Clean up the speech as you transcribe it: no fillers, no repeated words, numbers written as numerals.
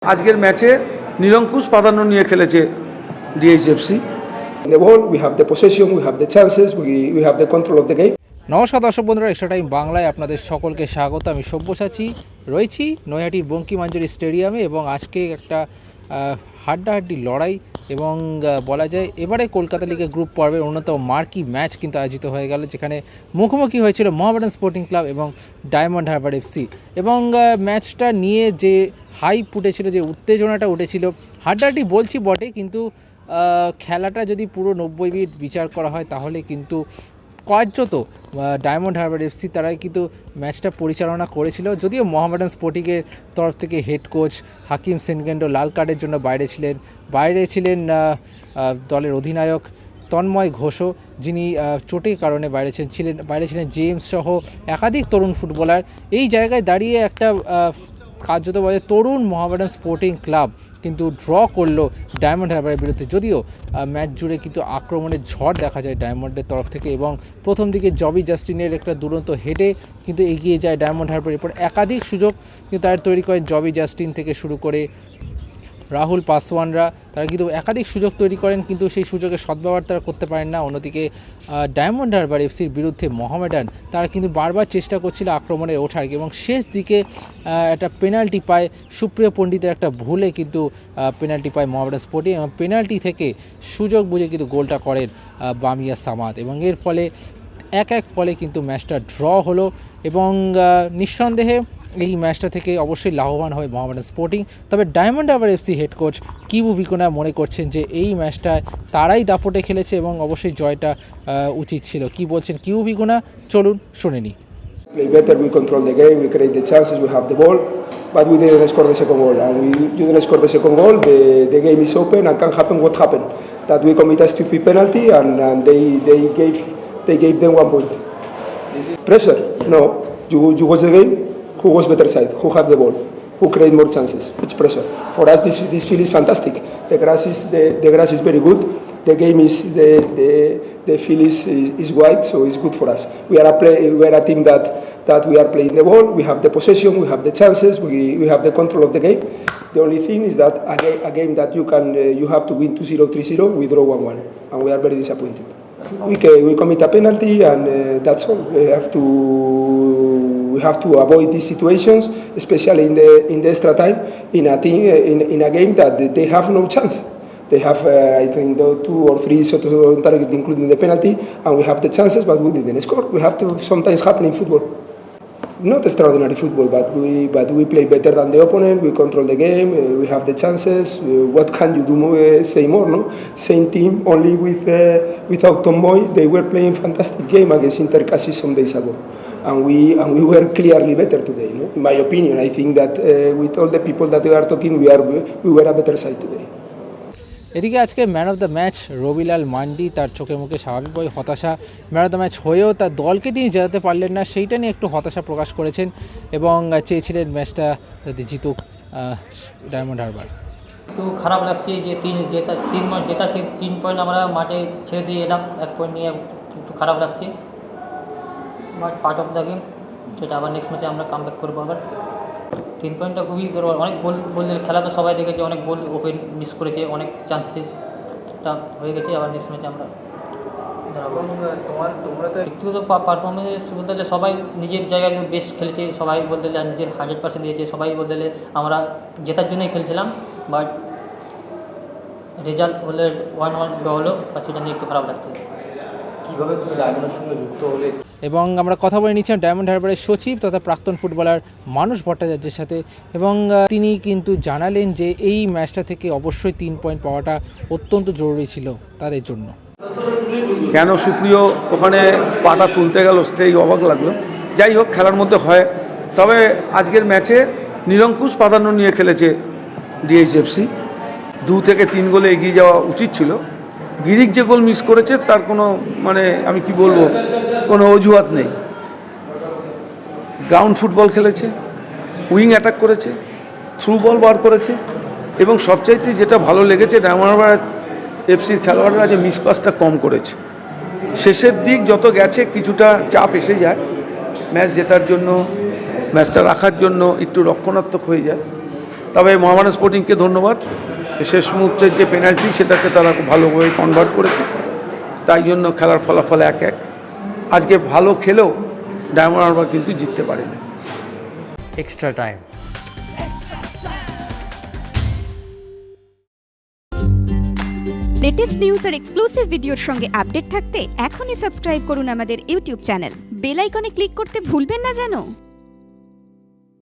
আজকের ম্যাচে নিরঙ্কুশ প্রাধান্য নিয়ে খেলেছে ডিএইচএফসি। The ball, we have the possession, we have the chances, we have the control of the game. নমস্কার দর্শক বন্ধুরা, এক্সট্রা টাইম বাংলায় আপনাদের সকলকে স্বাগত। আমি সব্যসাচী রয়েছি নৈহাটির বঙ্কিমঞ্জরি স্টেডিয়ামে এবং আজকে একটা হাড্ডাহাড্ডি লড়াই এবং বলা যায় এবারে কলকাতা লিগের গ্রুপ পর্বের অন্যতম মার্কি ম্যাচ কিন্তু আয়োজিত হয়ে গেল, যেখানে মুখোমুখি হয়েছিল মোহামেডান স্পোর্টিং ক্লাব এবং ডায়মন্ড হারবার এফসি। এবং ম্যাচটা নিয়ে যে হাইপ উঠেছিল, যে উত্তেজনাটা উঠেছিল, হাড্ডাহাড্ডি বলছি বটে, কিন্তু খেলাটা যদি পুরো 90 মিনিট বিচার করা হয় তাহলে কিন্তু কার্যত ডায়মন্ড হারবার এফসি তারাই কিন্তু ম্যাচটা পরিচালনা করেছিল। যদিও মোহামেডান স্পোর্টিংয়ের তরফ থেকে হেড কোচ হাকিম সেনগেন্ডো লাল কার্ডের জন্য বাইরে ছিলেন দলের অধিনায়ক তন্ময় ঘোষও, যিনি চোটের কারণে বাইরে ছিলেন জেমস সহ একাধিক তরুণ ফুটবলার। এই জায়গায় দাঁড়িয়ে একটা কার্যত বলে তরুণ মোহামেডান স্পোর্টিং ক্লাব কিন্তু ড্র করলো ডায়মন্ড হারবারের বিরুদ্ধে। যদিও ম্যাচ জুড়ে কিন্তু আক্রমণের ঝড় দেখা যায় ডায়মন্ডের তরফ থেকে এবং প্রথম দিকে জবি জাস্টিনের একটা দুরন্ত হেডে কিন্তু এগিয়ে যায় ডায়মন্ড হারবার। এরপর একাধিক সুযোগ কিন্তু তারা তৈরি করেন, জবি জাস্টিন থেকে শুরু করে রাহুল পাসওয়ানরা, তারা কিন্তু একাধিক সুযোগ তৈরি করেন, কিন্তু সেই সুযোগের সদ্ব্যবহার তারা করতে পারেন না। অন্যদিকে ডায়মন্ড হারবার এফসির বিরুদ্ধে মোহামেডান তারা কিন্তু বারবার চেষ্টা করছিল আক্রমণে ওঠার এবং শেষ দিকে একটা পেনাল্টি পায় সুপ্রিয় পণ্ডিতের একটা ভুলে, কিন্তু পেনাল্টি পায় মোহামেডান স্পোর্টিং এবং পেনাল্টি থেকে সুযোগ বুঝে কিন্তু গোলটা করেন বামিয়া সামাদ এবং এর ফলে 1-1 ফলে কিন্তু ম্যাচটা ড্র হলো। এবং নিঃসন্দেহে এই ম্যাচটা থেকে অবশ্যই লাভবান হয় মোহামেডান স্পোর্টিং। তবে Diamond Harbour FC head coach Kibu Vicuna মনে করছেন যে এই ম্যাচটায় তারাই দাপটে খেলেছে এবং অবশ্যই জয়টা উচিত ছিল। কি বলছেন কিবু বিকোনা, চলুন শুনে নিই। Play better, we control the game, we create the chances, we have the ball, but we didn't score the second goal. And you didn't score the second goal, the game is open and can happen what happened. That we commit a stupid penalty and they gave them 1 point. Pressure? No. You watch the game? Who was better side? Who had the ball? Who create more chances? Which pressure? For us, this field is fantastic. The grass is very good. The game is the field is wide, so it's good for us. We are a team that we are playing the ball. We have the possession. We have the chances. We have the control of the game. The only thing is that a game that you have to win 2-0, 3-0, we draw 1-1, and we are very disappointed. We commit a penalty, and that's all. We have to avoid these situations, especially in the extra time, in a game that they have no chance. They have, I think, 2 or 3 shots on target, including the penalty, and we have the chances, but we didn't score. We have to sometimes happen in football. Not extraordinary football, but we play better than the opponent. We control the game. We have the chances. What can you do more, say more? No, same team, only without Tomboy. They were playing fantastic game against Intercassis some days ago, and we were clearly better today. No? In my opinion, I think that with all the people that we are talking, we were a better side today. এদিকে আজকে man of the match Rabilal mandi, তার চোখে মুখে স্বাভাবিকভাবে হতাশা। Man of the match হয়েও তার দলকে তিনি জেতাতে পারলেন না, সেইটা নিয়ে একটু হতাশা প্রকাশ করেছেন এবং চেয়েছিলেন ম্যাচটা যাতে জিতুক ডায়মন্ড হারবার। একটু খারাপ লাগছে যে 3 পয়েন্ট আমরা মাঠে ছেড়ে দিয়ে এলাম, 1 পয়েন্ট নিয়ে একটু খারাপ লাগছে। But part of the game, সেটা আবার নেক্সট ম্যাচে আমরা কামব্যাক করবো। আবার 3 পয়েন্টটা খুবই দরকার। অনেক গোল বললে খেলা তো সবাই দেখেছে, অনেক গোল ওপেন মিস করেছে, অনেক চান্সেসটা হয়ে গেছে। আবার নেক্সট ম্যাচে আমরা তোমরা তো ব্যক্তিগত পারফরমেন্স বলতে গেলে সবাই নিজের জায়গায় বেস্ট খেলেছে, সবাই বলতে গেলে নিজের 100% দিয়েছে, সবাই বলতে গেলে আমরা জেতার জন্যই খেলছিলাম। বাট রেজাল্ট হলে 1-1 হলো, বা সেটা নিয়ে একটু খারাপ লাগছে। কীভাবে তুমি ডায়মন্ডের সঙ্গে যুক্ত হলে? এবং আমরা কথা বলে নিচ্ছিলাম ডায়মন্ড হারবারের সচিব তথা প্রাক্তন ফুটবলার মানুষ ভট্টাচার্যের সাথে এবং তিনি কিন্তু জানালেন যে এই ম্যাচটা থেকে অবশ্যই 3 পয়েন্ট পাওয়াটা অত্যন্ত জরুরি ছিল তাদের জন্য। কেন সুপ্রিয় ওখানে পাটা তুলতে গেল সেটাই অবাক লাগলো। যাই হোক, খেলার মধ্যে হয়। তবে আজকের ম্যাচে নিরঙ্কুশ প্রাধান্য নিয়ে খেলেছে ডিএইচএফসি। 2 থেকে 3 গোলে এগিয়ে যাওয়া উচিত ছিল। গিরিক যে গোল মিস করেছে তার কোনো আমি কি বলবো, কোনো অজুহাত নেই। গ্রাউন্ড ফুটবল খেলেছে, উইং অ্যাটাক করেছে, থ্রু বল বার করেছে এবং সবচাইতে যেটা ভালো লেগেছে ডায়মন্ড হারবার এফসির খেলোয়াড়রা যে মিস পাসটা কম করেছে। শেষের দিক যত গেছে কিছুটা চাপ এসে যায়, ম্যাচ জেতার জন্য, ম্যাচটা রাখার জন্য একটু রক্ষণাত্মক হয়ে যায়। তবে মোহামেডান স্পোর্টিংকে ধন্যবাদ, শেষ মুহূর্তের যে পেনাল্টি সেটাকে তারা খুব ভালোভাবে কনভার্ট করেছে, তাই জন্য খেলার ফলাফল 1-1। আজকে ভালো খেলেও ডায়মন্ড হারবার কিন্তু জিততে পারেনি। extra time. লেটেস্ট নিউজ আর এক্সক্লুসিভ ভিডিওর সঙ্গে আপডেট থাকতে এখনই সাবস্ক্রাইব করুন আমাদের ইউটিউব চ্যানেল। বেল আইকনে ক্লিক করতে ভুলবেন না যেন।